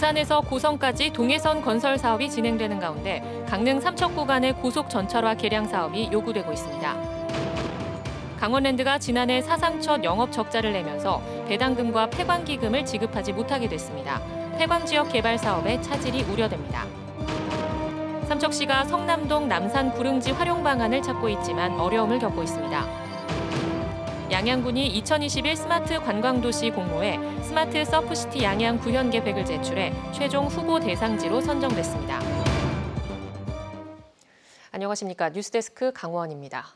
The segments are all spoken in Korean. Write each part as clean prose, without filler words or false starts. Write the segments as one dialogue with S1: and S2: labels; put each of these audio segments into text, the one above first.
S1: 부산에서 고성까지 동해선 건설 사업이 진행되는 가운데 강릉 삼척 구간의 고속 전철화 개량 사업이 요구되고 있습니다. 강원랜드가 지난해 사상 첫 영업 적자를 내면서 배당금과 폐광기금을 지급하지 못하게 됐습니다. 폐광지역 개발 사업에 차질이 우려됩니다. 삼척시가 성남동 남산 구릉지 활용 방안을 찾고 있지만 어려움을 겪고 있습니다. 양양군이 2021 스마트 관광도시 공모에 스마트 서프시티 양양 구현 계획을 제출해 최종 후보 대상지로 선정됐습니다. 안녕하십니까. 뉴스데스크 강원입니다.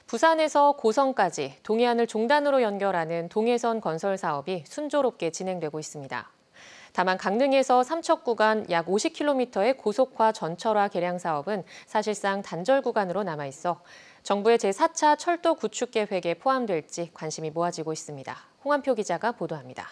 S1: 부산에서 고성까지 동해안을 종단으로 연결하는 동해선 건설 사업이 순조롭게 진행되고 있습니다. 다만 강릉에서 삼척 구간 약 50km의 고속화 전철화 개량 사업은 사실상 단절 구간으로 남아있어 정부의 제4차 철도 구축 계획에 포함될지 관심이 모아지고 있습니다. 홍한표 기자가 보도합니다.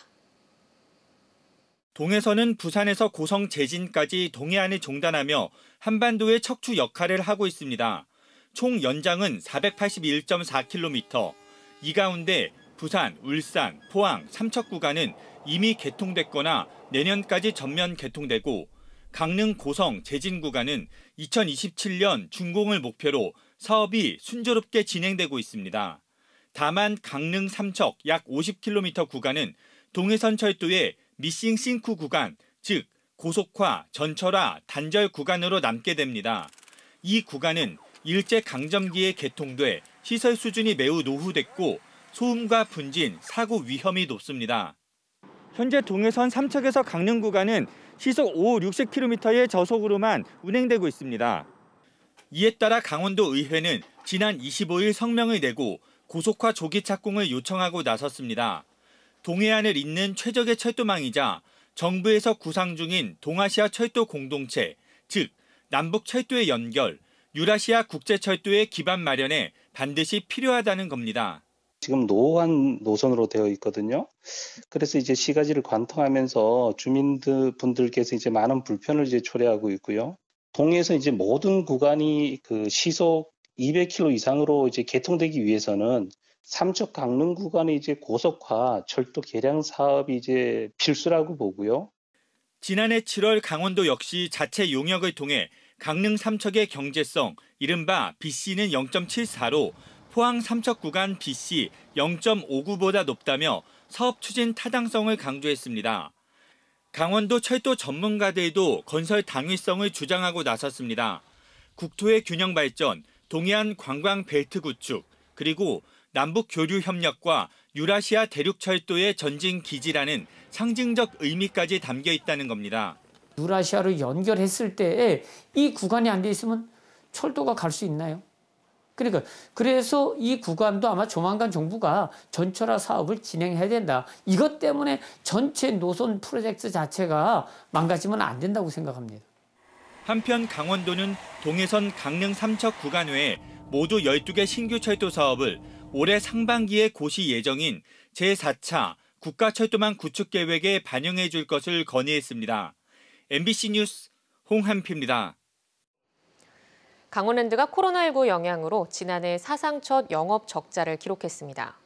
S2: 동해선은 부산에서 고성 제진까지 동해안을 종단하며 한반도의 척추 역할을 하고 있습니다. 총 연장은 481.4km. 이 가운데 부산, 울산, 포항, 삼척 구간은 이미 개통됐거나 내년까지 전면 개통되고 강릉 고성 제진 구간은 2027년 준공을 목표로 사업이 순조롭게 진행되고 있습니다. 다만 강릉 삼척 약 50km 구간은 동해선 철도의 미싱 싱크 구간, 즉 고속화, 전철화, 단절 구간으로 남게 됩니다. 이 구간은 일제강점기에 개통돼 시설 수준이 매우 노후됐고 소음과 분진, 사고 위험이 높습니다. 현재 동해선 삼척에서 강릉 구간은 시속 5, 60km의 저속으로만 운행되고 있습니다. 이에 따라 강원도 의회는 지난 25일 성명을 내고 고속화 조기 착공을 요청하고 나섰습니다. 동해안을 잇는 최적의 철도망이자 정부에서 구상 중인 동아시아 철도 공동체, 즉 남북 철도의 연결, 유라시아 국제철도의 기반 마련에 반드시 필요하다는 겁니다.
S3: 지금 노후한 노선으로 되어 있거든요. 그래서 이제 시가지를 관통하면서 주민분들께서 이제 많은 불편을 이제 초래하고 있고요. 동해에서 이제 모든 구간이 그 시속 200km 이상으로 이제 개통되기 위해서는 삼척 강릉 구간의 이제 고속화 철도 개량 사업이 이제 필수라고 보고요.
S2: 지난해 7월 강원도 역시 자체 용역을 통해 강릉 삼척의 경제성, 이른바 BC는 0.74로 포항 삼척 구간 BC 0.59보다 높다며 사업 추진 타당성을 강조했습니다. 강원도 철도 전문가들도 건설 당위성을 주장하고 나섰습니다. 국토의 균형 발전, 동해안 관광 벨트 구축, 그리고 남북 교류 협력과 유라시아 대륙철도의 전진 기지라는 상징적 의미까지 담겨 있다는 겁니다.
S4: 유라시아로 연결했을 때 이 구간이 안 돼 있으면 철도가 갈 수 있나요? 그래서 이 구간도 아마 조만간 정부가 전철화 사업을 진행해야 된다. 이것 때문에 전체 노선 프로젝트 자체가 망가지면 안 된다고 생각합니다.
S2: 한편 강원도는 동해선 강릉 삼척 구간 외에 모두 12개 신규 철도 사업을 올해 상반기에 고시 예정인 제4차 국가철도망 구축 계획에 반영해 줄 것을 건의했습니다. MBC 뉴스 홍한표입니다.
S1: 강원랜드가 코로나19 영향으로 지난해 사상 첫 영업 적자를 기록했습니다.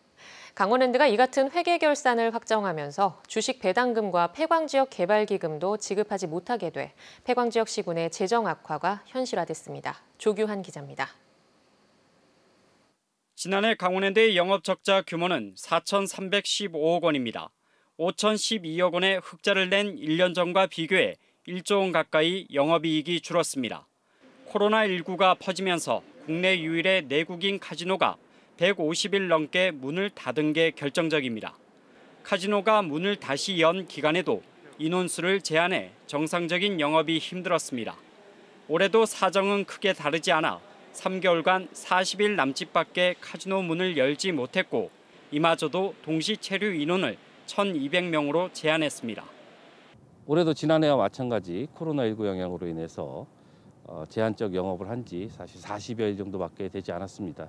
S1: 강원랜드가 이 같은 회계 결산을 확정하면서 주식 배당금과 폐광지역 개발기금도 지급하지 못하게 돼 폐광지역 시군의 재정 악화가 현실화됐습니다. 조규환 기자입니다.
S5: 지난해 강원랜드의 영업 적자 규모는 4,315억 원입니다. 5,012억 원의 흑자를 낸 1년 전과 비교해 1조 원 가까이 영업이익이 줄었습니다. 코로나19가 퍼지면서 국내 유일의 내국인 카지노가 150일 넘게 문을 닫은 게 결정적입니다. 카지노가 문을 다시 연 기간에도 인원수를 제한해 정상적인 영업이 힘들었습니다. 올해도 사정은 크게 다르지 않아 3개월간 40일 남짓밖에 카지노 문을 열지 못했고 이마저도 동시 체류 인원을 1,200명으로 제한했습니다.
S6: 올해도 지난해와 마찬가지 코로나19 영향으로 인해서 제한적 영업을 한 지 사실 40여일 정도밖에 되지 않았습니다.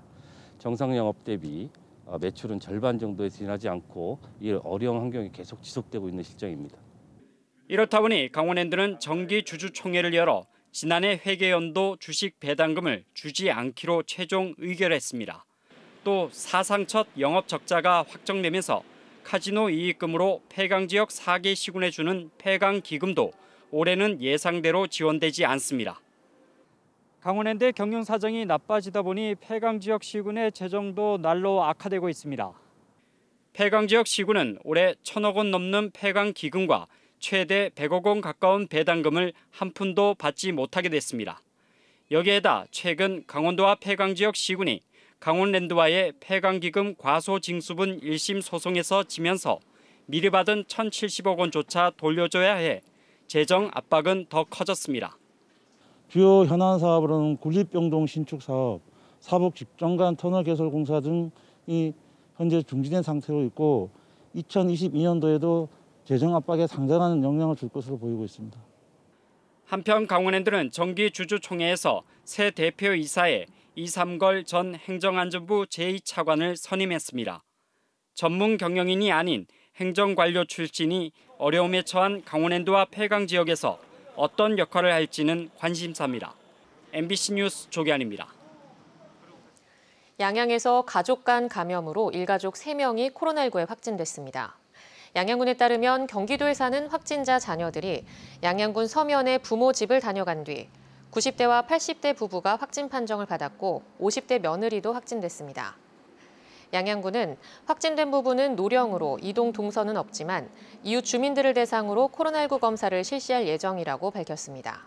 S6: 정상 영업 대비 매출은 절반 정도에 지나지 않고 이 어려운 환경이 계속 지속되고 있는 실정입니다.
S5: 이렇다 보니 강원랜드는 정기 주주총회를 열어 지난해 회계연도 주식 배당금을 주지 않기로 최종 의결했습니다. 또 사상 첫 영업 적자가 확정되면서 카지노 이익금으로 폐강지역 4개 시군에 주는 폐강기금도 올해는 예상대로 지원되지 않습니다. 강원랜드 경영 사정이 나빠지다 보니 폐강지역 시군의 재정도 날로 악화되고 있습니다. 폐강지역 시군은 올해 1,000억 원 넘는 폐강기금과 최대 100억 원 가까운 배당금을 한 푼도 받지 못하게 됐습니다. 여기에다 최근 강원도와 폐강지역 시군이 강원랜드와의 폐강기금 과소징수분 1심 소송에서 지면서 미리 받은 1,070억 원조차 돌려줘야 해 재정 압박은 더 커졌습니다.
S7: 주요 현안 사업으로는 군립병동 신축 사업, 사북 집정관 터널 개설 공사 등이 현재 중지된 상태로 있고 2022년도에도 재정 압박에 상당한 영향을 줄 것으로 보이고 있습니다.
S5: 한편 강원랜드는 정기주주총회에서 새 대표이사에 이삼걸 전 행정안전부 제2차관을 선임했습니다. 전문 경영인이 아닌 행정관료 출신이 어려움에 처한 강원랜드와 폐강 지역에서 어떤 역할을 할지는 관심사입니다. MBC 뉴스 조기환입니다.
S1: 양양에서 가족 간 감염으로 일가족 3명이 코로나19에 확진됐습니다. 양양군에 따르면 경기도에 사는 확진자 자녀들이 양양군 서면의 부모 집을 다녀간 뒤 90대와 80대 부부가 확진 판정을 받았고 50대 며느리도 확진됐습니다. 양양군은 확진된 부부는 노령으로 이동 동선은 없지만 이웃 주민들을 대상으로 코로나19 검사를 실시할 예정이라고 밝혔습니다.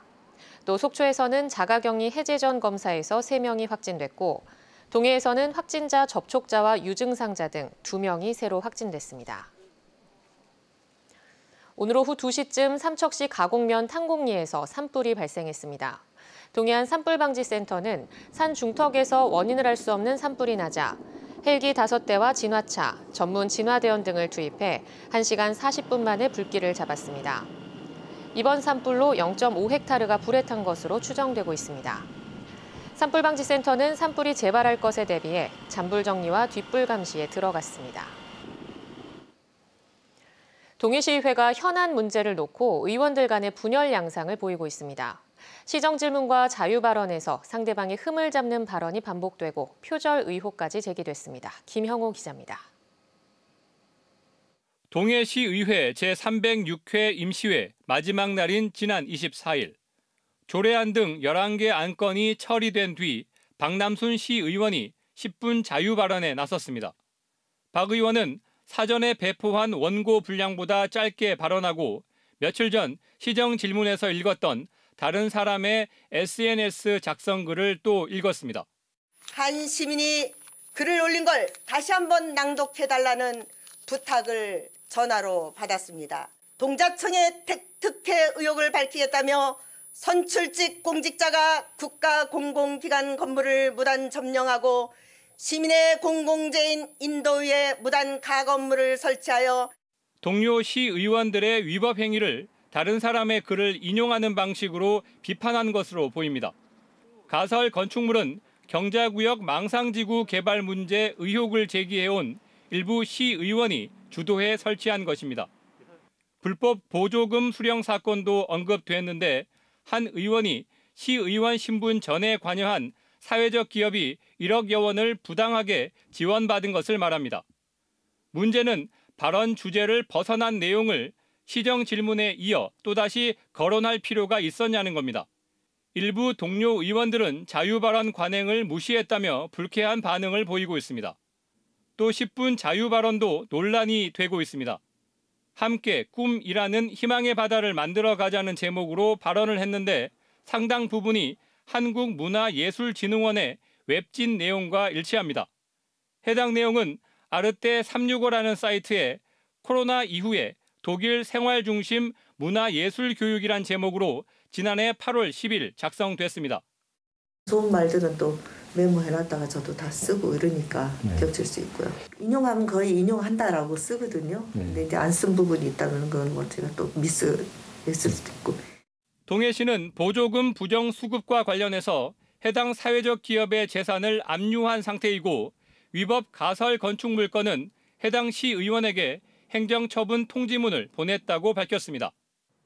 S1: 또 속초에서는 자가격리 해제 전 검사에서 3명이 확진됐고 동해에서는 확진자 접촉자와 유증상자 등 2명이 새로 확진됐습니다. 오늘 오후 2시쯤 삼척시 가곡면 탕곡리에서 산불이 발생했습니다. 동해안 산불방지센터는 산 중턱에서 원인을 알 수 없는 산불이 나자 헬기 5대와 진화차, 전문 진화대원 등을 투입해 1시간 40분 만에 불길을 잡았습니다. 이번 산불로 0.5헥타르가 불에 탄 것으로 추정되고 있습니다. 산불방지센터는 산불이 재발할 것에 대비해 잔불 정리와 뒷불 감시에 들어갔습니다. 동해시의회가 현안 문제를 놓고 의원들 간의 분열 양상을 보이고 있습니다. 시정 질문과 자유 발언에서 상대방의 흠을 잡는 발언이 반복되고 표절 의혹까지 제기됐습니다. 김형호 기자입니다.
S2: 동해시의회 제306회 임시회 마지막 날인 지난 24일. 조례안 등 11개 안건이 처리된 뒤 박남순 시의원이 10분 자유 발언에 나섰습니다. 박 의원은 사전에 배포한 원고 분량보다 짧게 발언하고 며칠 전 시정 질문에서 읽었던 다른 사람의 SNS 작성 글을 또 읽었습니다.
S8: 한 시민이 글을 올린 걸 다시 한번 낭독해달라는 부탁을 전화로 받았습니다. 동자청의 특혜 의혹을 밝히겠다며 선출직 공직자가 국가공공기관 건물을 무단 점령하고 시민의 공공재인 인도위에 무단 가건물을 설치하여
S2: 동료 시의원들의 위법 행위를 다른 사람의 글을 인용하는 방식으로 비판한 것으로 보입니다. 가설 건축물은 경자구역 망상지구 개발 문제 의혹을 제기해온 일부 시의원이 주도해 설치한 것입니다. 불법 보조금 수령 사건도 언급됐는데 한 의원이 시의원 신분 전에 관여한 사회적 기업이 1억여 원을 부당하게 지원받은 것을 말합니다. 문제는 발언 주제를 벗어난 내용을 시정 질문에 이어 또다시 거론할 필요가 있었냐는 겁니다. 일부 동료 의원들은 자유발언 관행을 무시했다며 불쾌한 반응을 보이고 있습니다. 또 10분 자유발언도 논란이 되고 있습니다. 함께 꿈이라는 희망의 바다를 만들어가자는 제목으로 발언을 했는데 상당 부분이 한국문화예술진흥원의 웹진 내용과 일치합니다. 해당 내용은 아르테 365라는 사이트에 코로나 이후에 독일 생활 중심 문화예술 교육이란 제목으로 지난해 8월 10일 작성됐습니다.
S9: 좋은 말들은 또 메모해놨다가 저도 다 쓰고 이러니까 겹칠 수 있고요. 인용하면 거의 인용한다라고 쓰거든요. 근데 이제 안 쓴 부분이 있다는 건 뭐 제가 또 미스했을 수도 있고.
S2: 동해시는 보조금 부정 수급과 관련해서 해당 사회적 기업의 재산을 압류한 상태이고 위법 가설 건축 물건은 해당 시의원에게 행정처분 통지문을 보냈다고 밝혔습니다.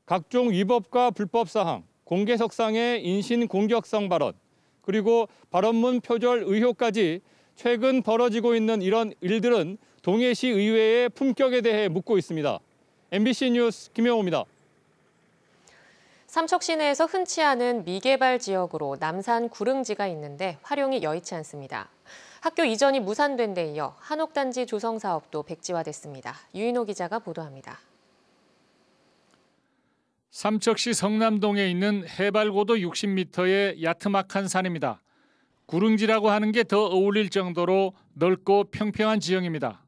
S2: 각종 위법과 불법 사항, 공개석상의 인신 공격성 발언, 그리고 발언문 표절 의혹까지 최근 벌어지고 있는 이런 일들은
S10: 동해시 의회의 품격에 대해 묻고 있습니다. MBC 뉴스 김영호입니다.
S1: 삼척 시내에서 흔치 않은 미개발 지역으로 남산 구릉지가 있는데 활용이 여의치 않습니다. 학교 이전이 무산된 데 이어 한옥단지 조성 사업도 백지화됐습니다. 유인호 기자가 보도합니다.
S11: 삼척시 성남동에 있는 해발 고도 60m의 야트막한 산입니다. 구릉지라고 하는 게 더 어울릴 정도로 넓고 평평한 지형입니다.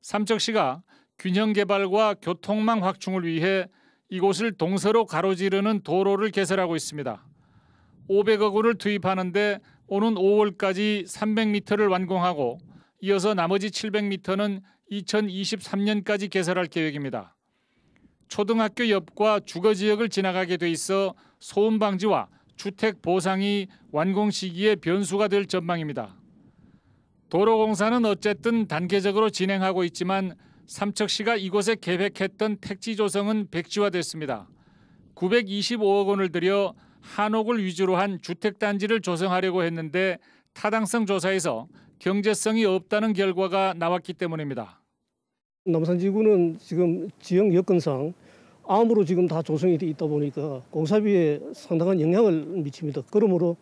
S11: 삼척시가 균형 개발과 교통망 확충을 위해 이곳을 동서로 가로지르는 도로를 개설하고 있습니다. 500억 원을 투입하는데 오는 5월까지 300m를 완공하고 이어서 나머지 700m는 2023년까지 개설할 계획입니다. 초등학교 옆과 주거지역을 지나가게 돼 있어 소음 방지와 주택 보상이 완공 시기에 변수가 될 전망입니다. 도로공사는 어쨌든 단계적으로 진행하고 있지만 삼척시가 이곳에 계획했던 택지 조성은 백지화됐습니다. 925억 원을 들여 한옥을 위주로 한 주택단지를 조성하려고 했는데 타당성 조사에서 경제성이 없다는 결과가 나왔기 때문입니다.
S12: 남산지구는 지금 지형 여건상 암으로 지금 다 조성이 돼 있다 보니까 공사비에 상당한 영향을 미칩니다. 그러므로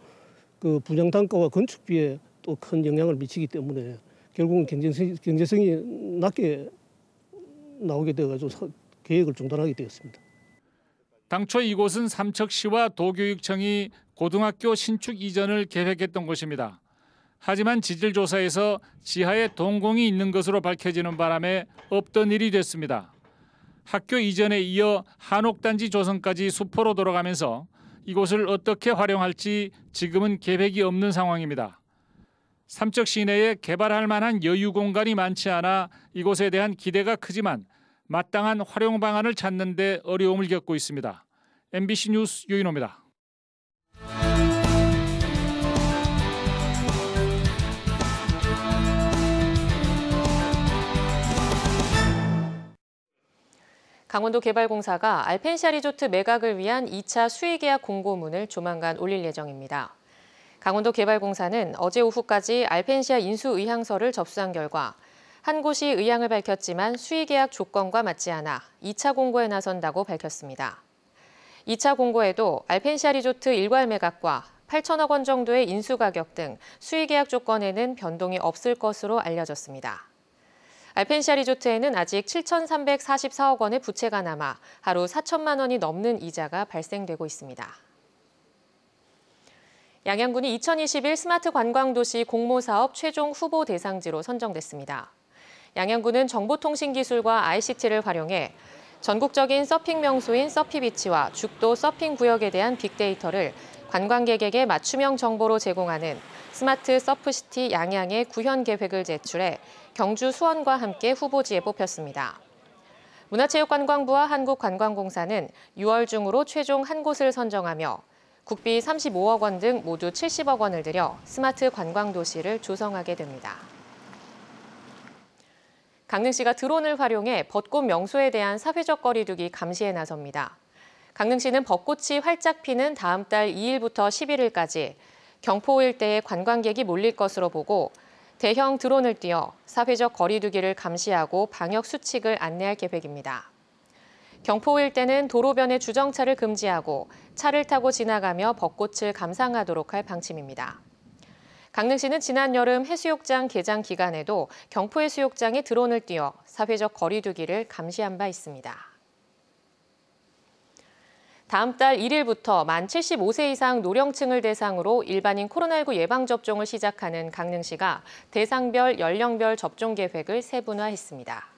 S12: 그 분양 단가와 건축비에 또 큰 영향을 미치기 때문에 결국은 경제성이 낮게 나오게 되어가지고 계획을 중단하게 되었습니다.
S11: 당초 이곳은 삼척시와 도교육청이 고등학교 신축 이전을 계획했던 곳입니다. 하지만 지질조사에서 지하에 동공이 있는 것으로 밝혀지는 바람에 없던 일이 됐습니다. 학교 이전에 이어 한옥단지 조성까지 수포로 돌아가면서 이곳을 어떻게 활용할지 지금은 계획이 없는 상황입니다. 삼척 시내에 개발할 만한 여유 공간이 많지 않아 이곳에 대한 기대가 크지만 마땅한 활용 방안을 찾는 데 어려움을 겪고 있습니다. MBC 뉴스 유인호입니다.
S1: 강원도개발공사가 알펜시아 리조트 매각을 위한 2차 수의계약 공고문을 조만간 올릴 예정입니다. 강원도개발공사는 어제 오후까지 알펜시아 인수 의향서를 접수한 결과 한 곳이 의향을 밝혔지만 수의계약 조건과 맞지 않아 2차 공고에 나선다고 밝혔습니다. 2차 공고에도 알펜시아 리조트 일괄 매각과 8천억 원 정도의 인수 가격 등 수의계약 조건에는 변동이 없을 것으로 알려졌습니다. 알펜시아 리조트에는 아직 7,344억 원의 부채가 남아 하루 4천만 원이 넘는 이자가 발생되고 있습니다. 양양군이 2021 스마트 관광도시 공모사업 최종 후보 대상지로 선정됐습니다. 양양군은 정보통신기술과 ICT를 활용해 전국적인 서핑 명소인 서피비치와 죽도 서핑 구역에 대한 빅데이터를 관광객에게 맞춤형 정보로 제공하는 스마트 서프시티 양양의 구현 계획을 제출해 경주 수원과 함께 후보지에 뽑혔습니다. 문화체육관광부와 한국관광공사는 6월 중으로 최종 한 곳을 선정하며 국비 35억 원 등 모두 70억 원을 들여 스마트 관광도시를 조성하게 됩니다. 강릉시가 드론을 활용해 벚꽃 명소에 대한 사회적 거리 두기 감시에 나섭니다. 강릉시는 벚꽃이 활짝 피는 다음 달 2일부터 11일까지 경포 일대에 관광객이 몰릴 것으로 보고 대형 드론을 띄워 사회적 거리 두기를 감시하고 방역 수칙을 안내할 계획입니다. 경포 일대는 도로변의 주정차를 금지하고 차를 타고 지나가며 벚꽃을 감상하도록 할 방침입니다. 강릉시는 지난 여름 해수욕장 개장 기간에도 경포 해수욕장에 드론을 띄워 사회적 거리 두기를 감시한 바 있습니다. 다음 달 1일부터 만 75세 이상 노령층을 대상으로 일반인 코로나19 예방접종을 시작하는 강릉시가 대상별, 연령별 접종 계획을 세분화했습니다.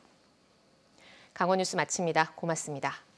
S1: 강원뉴스 마칩니다. 고맙습니다.